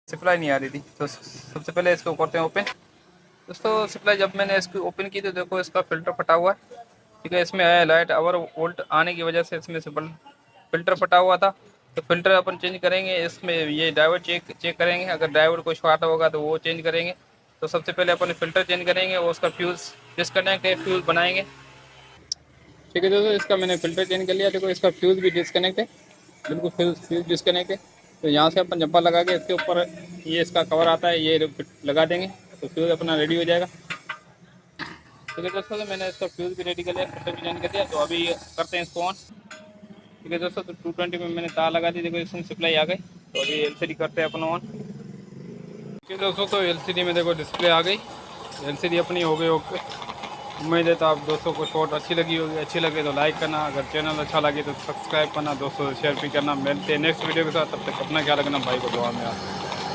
Supply नहीं आ रही थी। तो सबसे पहले इसको करते हैं ओपन। दोस्तों सप्लाई जब मैंने इसकी ओपन की तो देखो इसका फ़िल्टर फटा हुआ है, ठीक है। इसमें है लाइट ओवर वोल्ट आने की वजह से इसमें से फ़िल्टर फटा हुआ था। तो फ़िल्टर अपन चेंज करेंगे। इसमें ये ड्राइवर चेक करेंगे, अगर ड्राइवर कोई शॉर्ट होगा तो वो चेंज करेंगे। तो सबसे पहले अपन फ़िल्टर चेंज करेंगे और उसका फ्यूज़ डिस्कनेक्ट है, फ्यूज़ बनाएंगे, ठीक है। दोस्तों इसका मैंने फ़िल्टर चेंज कर लिया। देखो इसका फ्यूज़ भी डिस्कनेक्ट है, बिल्कुल फ्यूज़ डिस्कनेक्ट है। तो यहाँ से अपन जंपर लगा के इसके ऊपर ये इसका कवर आता है ये लगा देंगे, तो फ्यूज़ अपना रेडी हो जाएगा। ठीक है दोस्तों, तो मैंने इसका फ्यूज़ भी रेडी कर लिया, फ़िल्टर भी चेंज कर दिया। तो अभी करते हैं इसको ऑन। ठीक है दोस्तों, तो 220 में मैंने तार लगा दी। देखो इसमें सप्लाई आ गई। तो अभी एलसीडी करते हैं अपन ऑन। ठीक है दोस्तों, तो एलसीडी में देखो डिस्प्ले आ गई, एलसीडी अपनी हो गई ओके। उम्मीद है तो आप दोस्तों को शॉर्ट अच्छी लगी होगी। अच्छी लगे तो लाइक करना, अगर चैनल अच्छा लगे तो सब्सक्राइब करना, दोस्तों शेयर भी करना। मिलते हैं नेक्स्ट वीडियो के साथ, तब तक अपना ख्याल रखना, भाई को दुआ में याद।